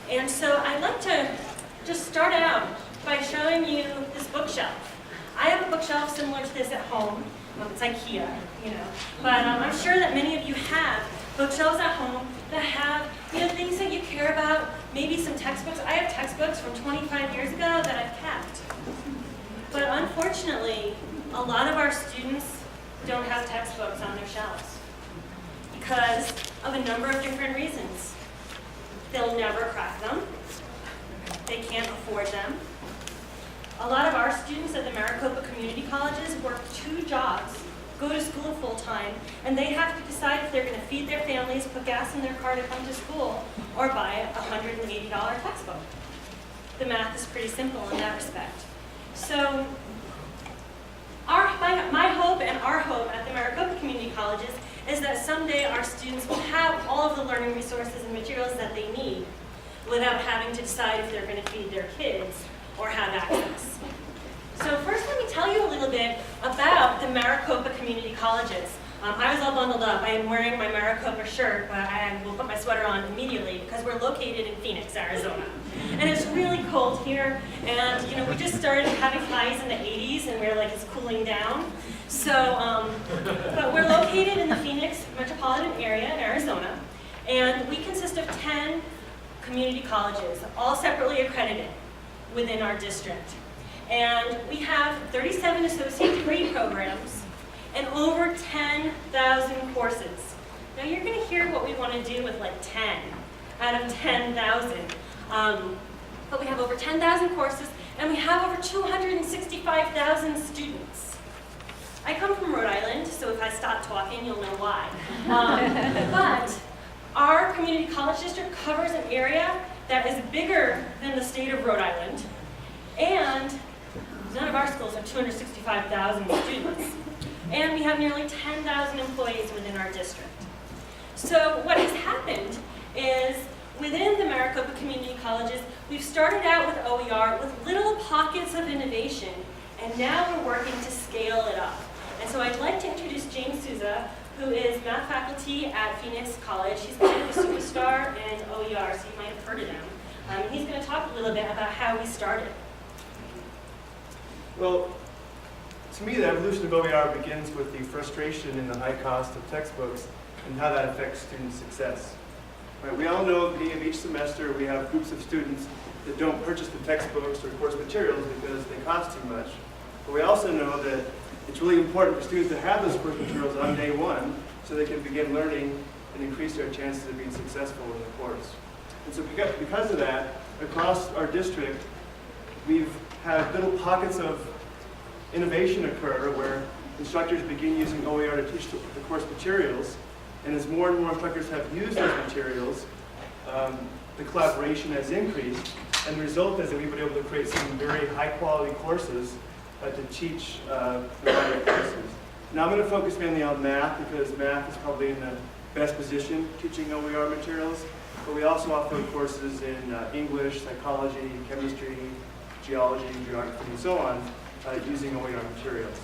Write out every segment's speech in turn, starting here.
And so I'd like to just start out by showing you this bookshelf. I have a bookshelf similar to this at home. It's IKEA, you know. But I'm sure that many of you have bookshelves at home that have, things that you care about, maybe some textbooks. I have textbooks from 25 years ago that I've kept. But unfortunately, a lot of our students don't have textbooks on their shelves because of a number of different reasons. They'll never crack them. They can't afford them. A lot of our students at the Maricopa Community Colleges work 2 jobs, go to school full-time, and they have to decide if they're going to feed their families, put gas in their car to come to school, or buy a $180 textbook. The math is pretty simple in that respect. So my hope and our hope at the Maricopa Community Colleges is that someday our students will have all of the learning resources and materials that they need without having to decide if they're going to feed their kids or have access. So first let me tell you a little bit about the Maricopa Community Colleges. I was all bundled up. I am wearing my Maricopa shirt, but I will put my sweater on immediately because we're located in Phoenix, Arizona. And it's really cold here, and we just started having highs in the 80s, and we're like, it's cooling down. So, but we're located in the Phoenix metropolitan area in Arizona, and we consist of 10 community colleges, all separately accredited within our district. And we have 37 associate degree programs and over 10,000 courses. Now you're going to hear what we want to do with like 10 out of 10,000. But we have over 10,000 courses and we have over 265,000 students. I come from Rhode Island, so if I stop talking, you'll know why. But our community college district covers an area that is bigger than the state of Rhode Island, and none of our schools have 265,000 students. And we have nearly 10,000 employees within our district. So what has happened is, within the Maricopa Community Colleges, we've started out with OER with little pockets of innovation, and now we're working to scale it up. And so I'd like to introduce James Souza, who is math faculty at Phoenix College. He's kind of a superstar in OER, so you might have heard of him. He's going to talk a little bit about how we started. Well, to me, the evolution of OER begins with the frustration and the high cost of textbooks and how that affects student success. Right, we all know at the beginning of each semester we have groups of students that don't purchase the textbooks or course materials because they cost too much. But we also know that it's really important for students to have those course materials on day one so they can begin learning and increase their chances of being successful in the course. And so because of that, across our district, we've had little pockets of innovation occur where instructors begin using OER to teach the course materials. And as more and more instructors have used those materials, the collaboration has increased. And the result is that we've been able to create some very high quality courses to teach the wider courses. Now I'm going to focus mainly on math because math is probably in the best position teaching OER materials. But we also offer courses in English, psychology, chemistry, geology, geography, and so on, using OER materials.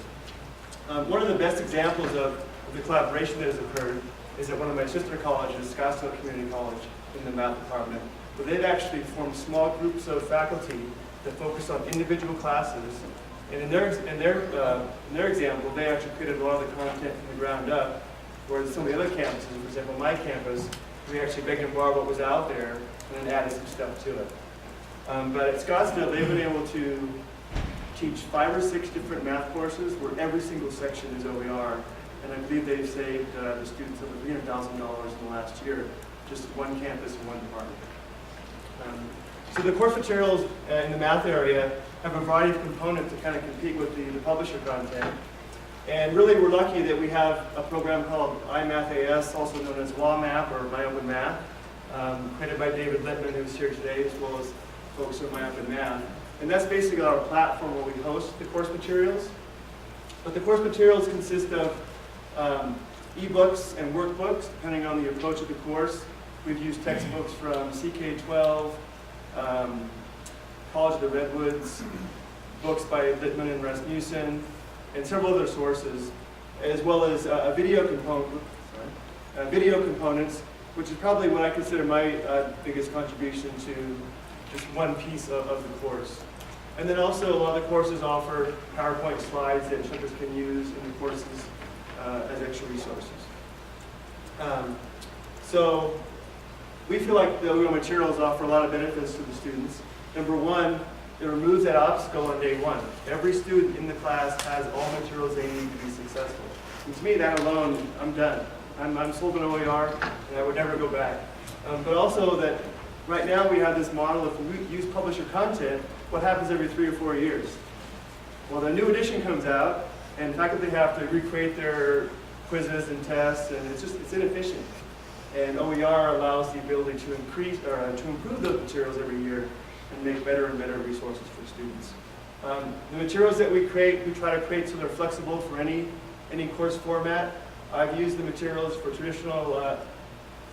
One of the best examples of the collaboration that has occurred is at one of my sister colleges, Scottsdale Community College, in the math department, where they've actually formed small groups of faculty that focus on individual classes. And in their example, they actually created a lot of the content from the ground up, whereas some of the other campuses, for example, my campus, we actually begged and borrowed what was out there and then added some stuff to it. But at Scottsdale, they've been able to teach 5 or 6 different math courses where every single section is OER. And I believe they've saved the students over $300,000 in the last year, just one campus and one department. So the course materials in the math area have a variety of components to kind of compete with the publisher content. And really, we're lucky that we have a program called iMathAS, also known as WAMAP or MyOpenMath, created by David Littman, who's here today, as well as folks at MyOpenMath. And that's basically our platform where we host the course materials. But the course materials consist of ebooks and workbooks, depending on the approach of the course. We've used textbooks from CK12, College of the Redwoods, books by Littman and Rasmussen, and several other sources, as well as video components which is probably what I consider my biggest contribution to just one piece of the course. And then also a lot of the courses offer PowerPoint slides that instructors can use in the courses as extra resources. So we feel like the OER materials offer a lot of benefits to the students. Number one, it removes that obstacle on day one. Every student in the class has all materials they need to be successful. And to me, that alone, I'm done. I'm sold on OER, and I would never go back. But also that right now we have this model, if we use publisher content, what happens every 3 or 4 years? Well, the new edition comes out, and faculty have to recreate their quizzes and tests, and it's inefficient. And OER allows the ability to improve those materials every year and make better and better resources for students. The materials that we create, we try to create so they're flexible for any course format. I've used the materials for traditional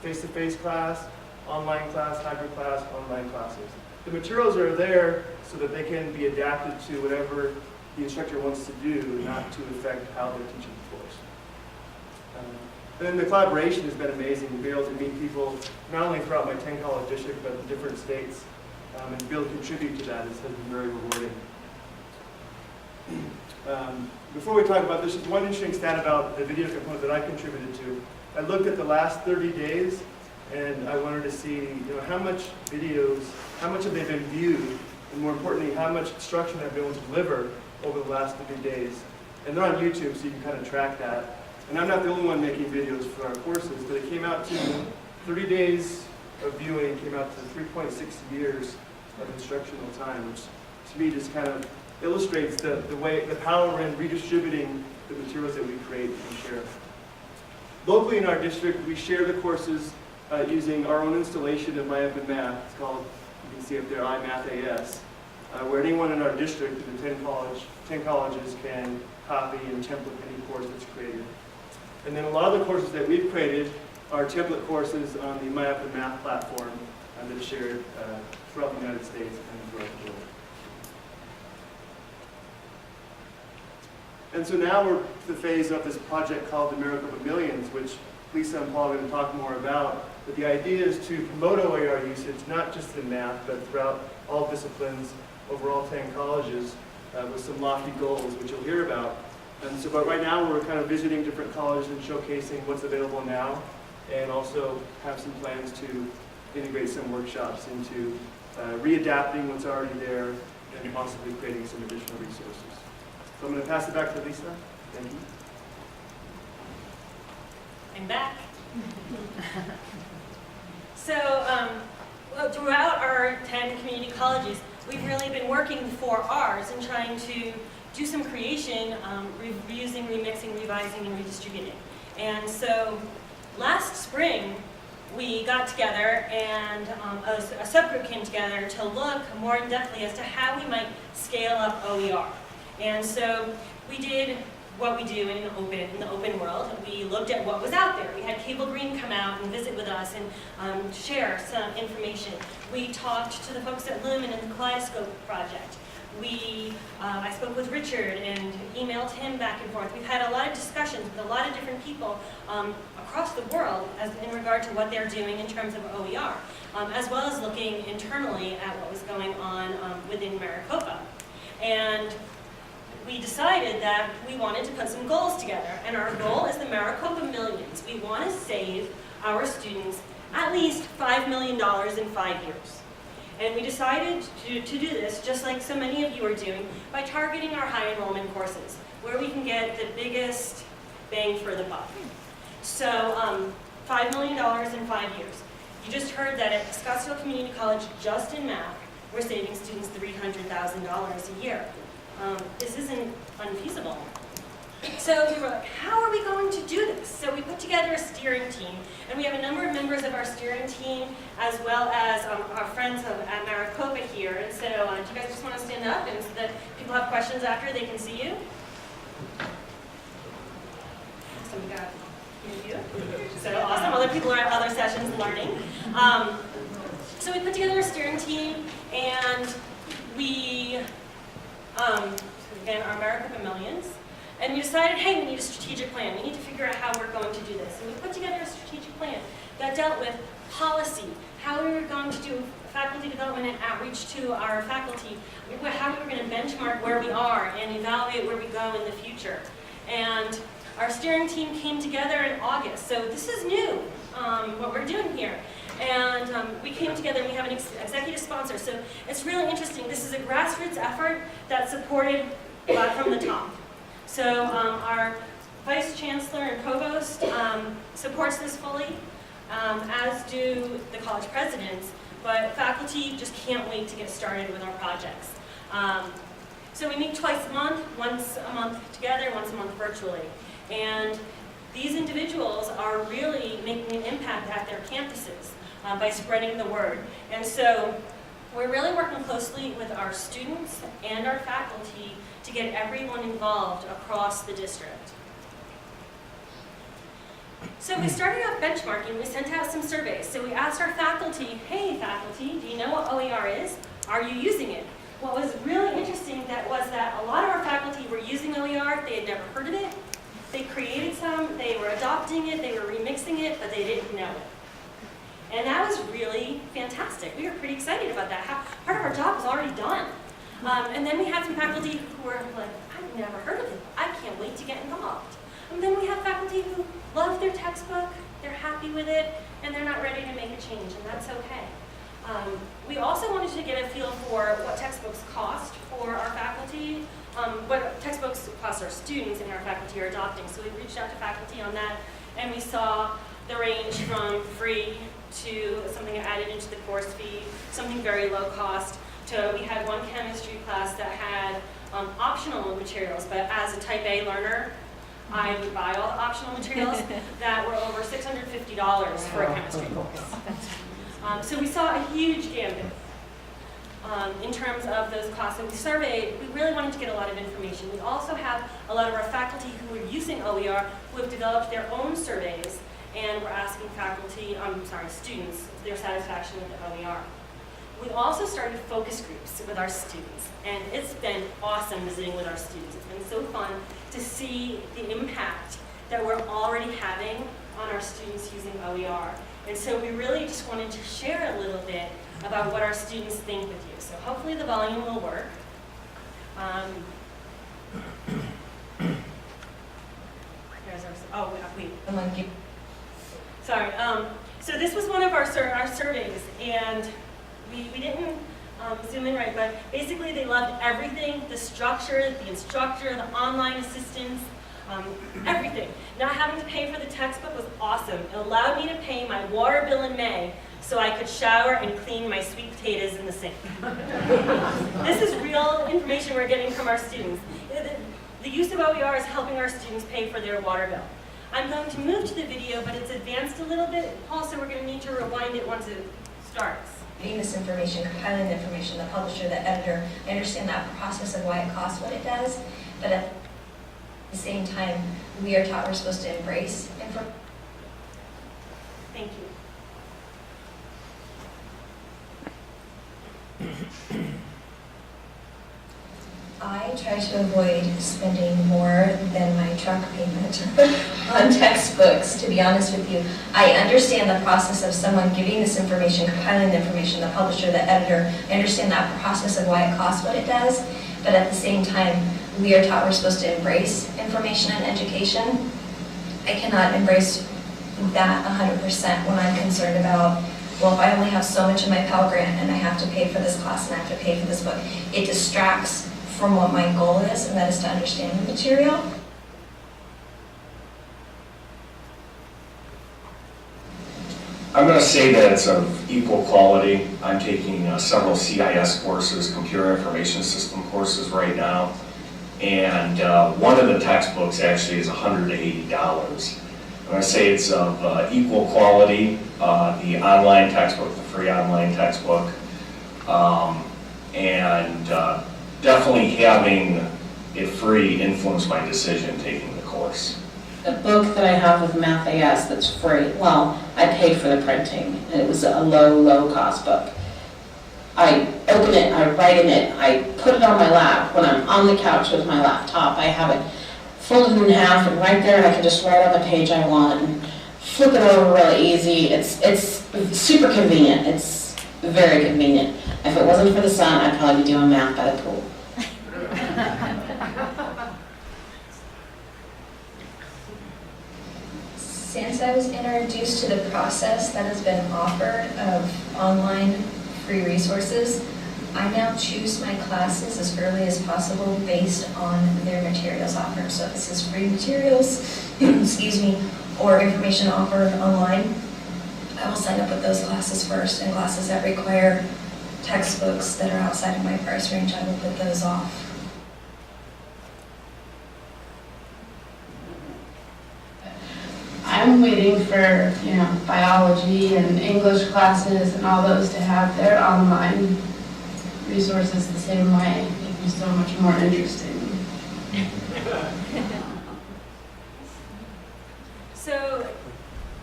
face-to-face class, online class, hybrid class, online classes. The materials are there so that they can be adapted to whatever the instructor wants to do, not to affect how they're teaching the course. And then the collaboration has been amazing to be able to meet people, not only throughout my 10-college district, but in different states, and to be able to contribute to that has been very rewarding. Before we talk about this, there's one interesting stat about the video component that I contributed to. I looked at the last 30 days, and I wanted to see, how much videos, how much have they been viewed, and more importantly, how much instruction I've been able to deliver over the last 30 days. And they're on YouTube, so you can kind of track that. And I'm not the only one making videos for our courses, but it came out to 30 days of viewing, came out to 3.6 years of instructional time, which to me just kind of illustrates the power in redistributing the materials that we create and share. Locally in our district, we share the courses using our own installation of My Open Math. It's called, you can see up there, iMathAS, where anyone in our district in the 10 colleges can copy and template any course that's created. And then a lot of the courses that we've created are template courses on the My Open Math platform that is shared throughout the United States and throughout the world. And so now we're to the phase of this project called the Maricopa Millions, which Lisa and Paul are going to talk more about. But the idea is to promote OER usage, not just in math, but throughout all disciplines over all 10 colleges with some lofty goals, which you'll hear about. And so, but right now we're kind of visiting different colleges and showcasing what's available now, and also have some plans to integrate some workshops into readapting what's already there and possibly creating some additional resources. So I'm going to pass it back to Lisa. Thank you. I'm back. So throughout our 10 community colleges, we've really been working 4 R's and trying to do some creation, reusing, remixing, revising, and redistributing. And so last spring, we got together and a subgroup came together to look more in-depthly as to how we might scale up OER. And so we did what we do in the open world. We looked at what was out there. We had Cable Green come out and visit with us and share some information. We talked to the folks at Lumen and the Kaleidoscope Project. I spoke with Richard and emailed him back and forth. We've had a lot of discussions with a lot of different people across the world in regard to what they're doing in terms of OER, as well as looking internally at what was going on within Maricopa. And we decided that we wanted to put some goals together, and our goal is the Maricopa Millions. We want to save our students at least $5 million in 5 years. And we decided to do this, just like so many of you are doing, by targeting our high enrollment courses, where we can get the biggest bang for the buck. So $5 million in 5 years. You just heard that at Scottsdale Community College, just in math, we're saving students $300,000 a year. This isn't unfeasible. So we were like, how are we going to do this? So we put together a steering team, and we have a number of members of our steering team, as well as our friends at Maricopa here. And so do you guys just want to stand up, and so that people have questions after, they can see you? So we got you. So awesome. Other people are at other sessions learning. So we put together a steering team, and we, again, our Maricopa Millions. And we decided, hey, we need a strategic plan. We need to figure out how we're going to do this. And we put together a strategic plan that dealt with policy, how we were going to do faculty development and outreach to our faculty, how we were going to benchmark where we are and evaluate where we go in the future. And our steering team came together in August, so this is new, what we're doing here. And we came together and we have an executive sponsor, so it's really interesting. This is a grassroots effort that's supported from the top. So our Vice Chancellor and Provost supports this fully, as do the college presidents, but faculty just can't wait to get started with our projects. So we meet twice a month, once a month together, once a month virtually. And these individuals are really making an impact at their campuses by spreading the word. And so we're really working closely with our students and our faculty to get everyone involved across the district. So we started out benchmarking. We sent out some surveys. So we asked our faculty, hey faculty, do you know what OER is? Are you using it? What was really interesting was that a lot of our faculty were using OER. They had never heard of it. They created some, they were adopting it, they were remixing it, but they didn't know it. And that was really fantastic. We were pretty excited about that. Part of our job was already done. And then we had some faculty who were like, I've never heard of it. I can't wait to get involved. And then we have faculty who love their textbook, they're happy with it, and they're not ready to make a change, and that's okay. We also wanted to get a feel for what textbooks cost for our faculty, what textbooks cost our students and our faculty are adopting. So we reached out to faculty on that, and we saw the range from free to something added into the course fee, something very low cost, to we had one chemistry class that had optional materials, but as a type A learner, I would buy all the optional materials that were over $650 for a chemistry course. So we saw a huge gambit in terms of those costs. And we surveyed, we really wanted to get a lot of information. We also have a lot of our faculty who are using OER who have developed their own surveys, and we're asking students their satisfaction with the OER. We also started focus groups with our students, and it's been awesome visiting with our students. It's been so fun to see the impact that we're already having on our students using OER. And so we really just wanted to share a little bit about what our students think with you. So hopefully the volume will work. Sorry. So this was one of our surveys, and we didn't zoom in right, but basically they loved everything, the structure, the instructor, the online assistance, everything. Not having to pay for the textbook was awesome. It allowed me to pay my water bill in May so I could shower and clean my sweet potatoes in the sink. This is real information we're getting from our students. The use of OER is helping our students pay for their water bill. I'm going to move to the video, but it's advanced a little bit. Also, we're going to need to rewind it once it starts. Getting this information, compiling the information, the publisher, the editor, I understand that process of why it costs what it does, but at the same time, we are taught we're supposed to embrace information. Thank you. I try to avoid spending more than my truck payment on textbooks, to be honest with you. I understand the process of someone giving this information, compiling the information, the publisher, the editor. I understand that process of why it costs what it does, but at the same time, we are taught we're supposed to embrace information and education. I cannot embrace that 100% when I'm concerned about, well, if I only have so much in my Pell Grant and I have to pay for this class and I have to pay for this book, it distracts from what my goal is, and that is to understand the material. I'm going to say that it's of equal quality. I'm taking several CIS courses, computer information system courses right now, and one of the textbooks actually is $180. I'm going to say it's of equal quality, the online textbook, the free online textbook, and definitely having it free influenced my decision taking the course. The book that I have with Math AS that's free, well, I paid for the printing, and it was a low cost book. I open it, I write in it, I put it on my lap. When I'm on the couch with my laptop, I have it folded in half, and right there I can just write on the page I want and flip it over really easy. It's super convenient. It's very convenient. If it wasn't for the sun, I'd probably be doing math by the pool. Since I was introduced to the process that has been offered of online free resources, I now choose my classes as early as possible based on their materials offered. So if this is free materials, excuse me, or information offered online, I will sign up with those classes first, and classes that require textbooks that are outside of my price range, I will put those off. I'm waiting for, biology and English classes and all those to have their online resources the same way. It'd be so much more interesting. So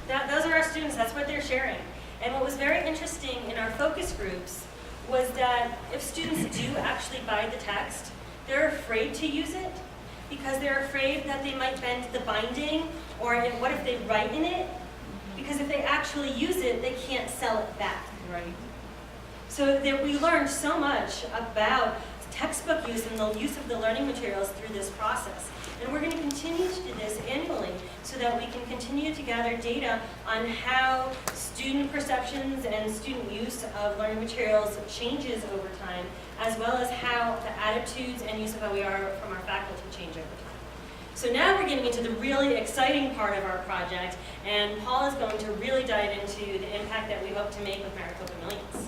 those are our students, that's what they're sharing. And what was very interesting in our focus groups was that if students do actually buy the text, they're afraid to use it because they're afraid that they might bend the binding, or what if they write in it? Because if they actually use it, they can't sell it back. Right. So we learned so much about textbook use and the use of the learning materials through this process. And we're going to continue to do this annually so that we can continue to gather data on how student perceptions and student use of learning materials changes over time, as well as how the attitudes and use of OER from our faculty change over time. So now we're getting into the really exciting part of our project, and Paul is going to really dive into the impact that we hope to make with Maricopa Millions.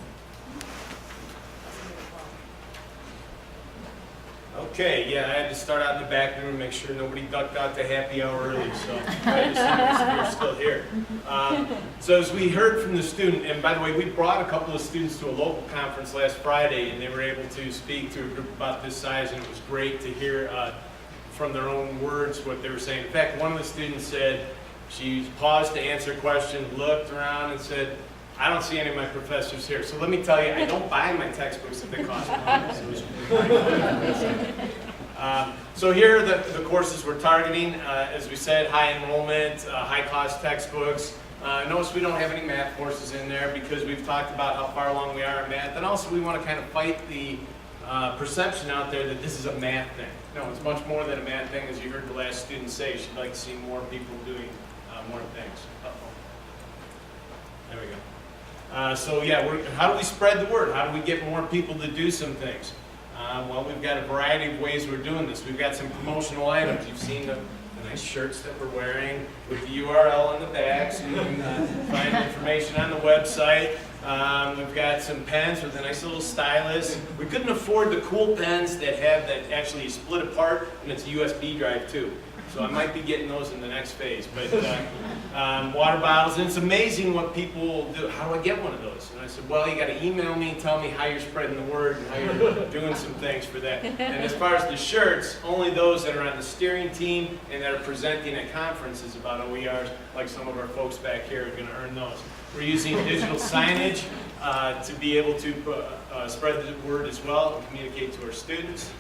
Okay, yeah, I had to start out in the back room, make sure nobody ducked out to happy hour early, so glad to see you're still here. So as we heard from the student, and by the way, we brought a couple of students to a local conference last Friday, and they were able to speak to a group about this size, and it was great to hear from their own words what they were saying. In fact, one of the students said, she paused to answer a question, looked around and said, I don't see any of my professors here. So let me tell you, I don't buy my textbooks if they cost money. So here are the courses we're targeting. As we said, high enrollment, high cost textbooks. Notice we don't have any math courses in there because we've talked about how far along we are in math. And also we want to kind of fight the perception out there that this is a math thing. No, it's much more than a math thing. As you heard the last student say, she'd like to see more people doing more things. There we go. So yeah, how do we spread the word? How do we get more people to do some things? Well, we've got a variety of ways we're doing this. We've got some promotional items. You've seen the nice shirts that we're wearing with the URL on the back, so you can find information on the website. We've got some pens with a nice little stylus. We couldn't afford the cool pens that actually split apart, and it's a USB drive too. So I might be getting those in the next phase. But water bottles, and it's amazing what people do. How do I get one of those? And I said, well, you got to email me and tell me how you're spreading the word and how you're doing some things for that. And as far as the shirts, only those that are on the steering team and that are presenting at conferences about OERs, like some of our folks back here, are going to earn those. We're using digital signage to be able to spread the word as well and communicate to our students.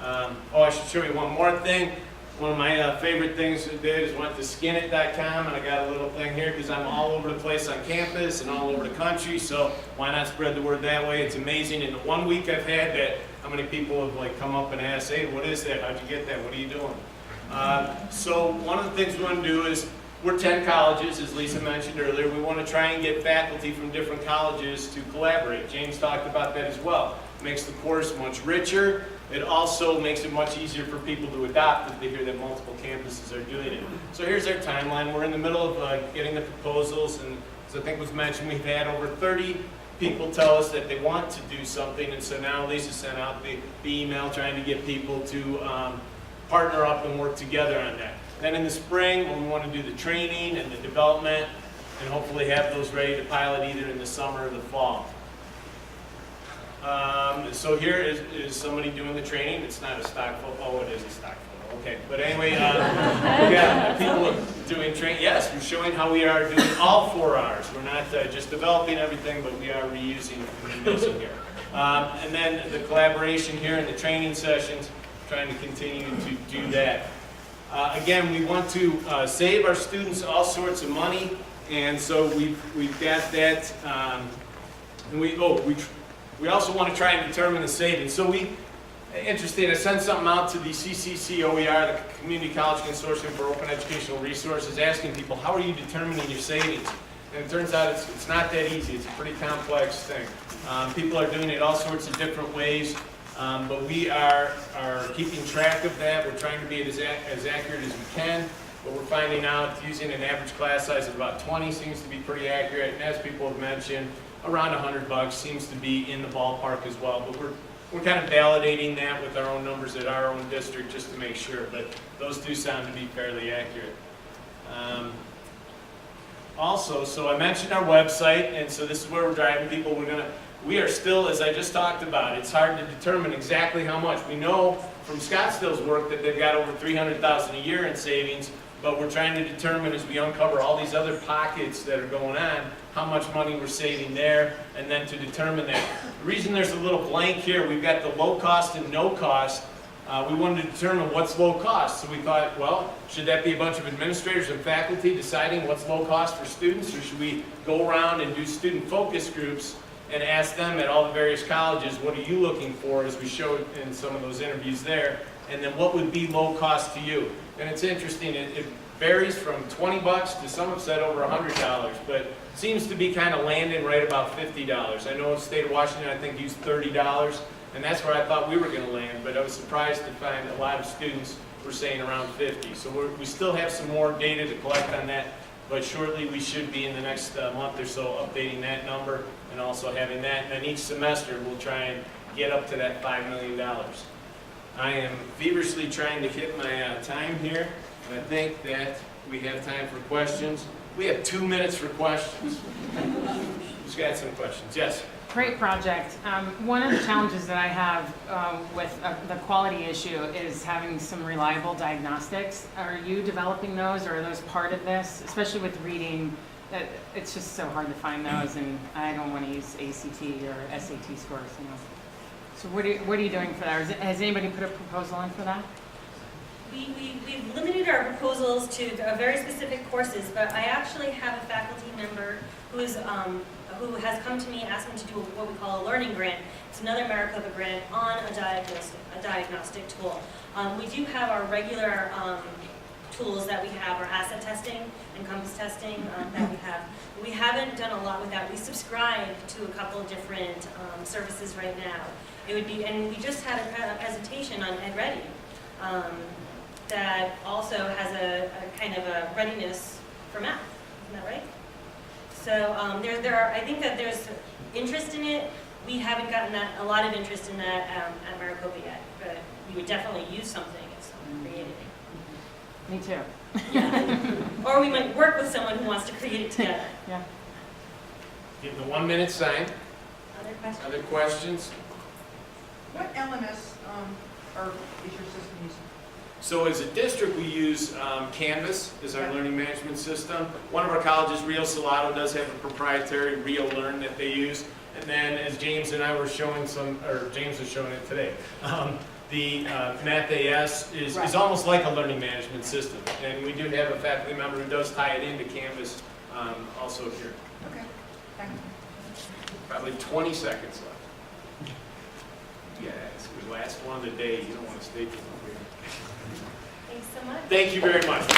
I should show you one more thing. One of my favorite things to do is went to skinit.com, and I got a little thing here because I'm all over the place on campus and all over the country, so why not spread the word that way? It's amazing. In the 1 week I've had that, how many people have come up and asked, hey, what is that? How'd you get that? What are you doing? So one of the things we want to do is, we're 10 colleges, as Lisa mentioned earlier. We want to try and get faculty from different colleges to collaborate. James talked about that as well. It makes the course much richer. It also makes it much easier for people to adopt if they hear that multiple campuses are doing it. So here's our timeline. We're in the middle of getting the proposals, and as I think was mentioned, we've had over 30 people tell us that they want to do something, and so now Lisa sent out the email trying to get people to partner up and work together on that. Then in the spring, when we want to do the training and the development, and hopefully have those ready to pilot either in the summer or the fall. So here is somebody doing the training. It's not a stock photo. Oh, it is a stock photo. Okay, but anyway, yeah, people doing training. Yes, we're showing how we are doing all 4 R's. We're not just developing everything, but we are reusing and reusing here. And then the collaboration here in the training sessions, trying to continue to do that. Again, we want to save our students all sorts of money And so we've got that, and we also want to try and determine the savings. So interesting, I sent something out to the CCC OER, the Community College Consortium for Open Educational Resources, asking people, how are you determining your savings? And it turns out it's not that easy. It's a pretty complex thing. People are doing it all sorts of different ways, but we are keeping track of that. We're trying to be as accurate as we can, but we're finding out using an average class size of about 20 seems to be pretty accurate, and as people have mentioned, around $100 seems to be in the ballpark as well. But we're kind of validating that with our own numbers at our own district just to make sure, but those do sound to be fairly accurate. Also, so I mentioned our website, and so this is where we're driving people. We are still, as I just talked about, it's hard to determine exactly how much. We know from Scottsdale's work that they've got over $300,000 a year in savings, but we're trying to determine as we uncover all these other pockets that are going on, how much money we're saving there, and then to determine that. The reason there's a little blank here, we've got the low cost and no cost. We wanted to determine what's low cost, so we thought, well, should that be a bunch of administrators and faculty deciding what's low cost for students, or should we go around and do student focus groups and ask them at all the various colleges, what are you looking for, as we showed in some of those interviews there, and then what would be low cost to you? And it's interesting, it varies from $20 to some have said over $100, but seems to be kind of landing right about $50. I know the state of Washington, I think, used $30, and that's where I thought we were going to land, but I was surprised to find a lot of students were saying around 50. So we still have some more data to collect on that, but shortly we should be in the next month or so updating that number and also having that. And then each semester we'll try and get up to that $5 million. I am feverishly trying to hit my time here, and I think that we have time for questions. We have 2 minutes for questions. Who's got some questions? Yes? Great project. One of the challenges that I have with the quality issue is having some reliable diagnostics. Are you developing those, or are those part of this? Especially with reading, it's just so hard to find those, and I don't want to use ACT or SAT scores. You know. So what are you doing for that? Has anybody put a proposal in for that? We've limited our proposals to very specific courses, but I actually have a faculty member who has come to me asking to do what we call a learning grant. It's another Maricopa grant on a diagnostic tool. We do have our regular tools that we have, our asset testing and compass testing that we have. We haven't done a lot with that. We subscribe to a couple of different services right now. It would be, and we just had a presentation on EdReady that also has a kind of a readiness for math. Isn't that right? So I think that there's interest in it. We haven't gotten a lot of interest in that at Maricopa yet, but we would definitely use something if someone created it. Me too. Yeah. Or we might work with someone who wants to create it together. Yeah. Give the 1 minute sign. Other questions? Other questions? What LMS is your system using? So as a district, we use Canvas as our learning management system. One of our colleges, Rio Salado, does have a proprietary Rio Learn that they use. And then, as James and I were showing James was showing it today, the MathAS is almost like a learning management system. And we do have a faculty member who does tie it into Canvas also here. Okay, thank you. Probably 20 seconds left. Yeah, it's the last one of the day. You don't want to stay too long here. Thanks so much. Thank you very much.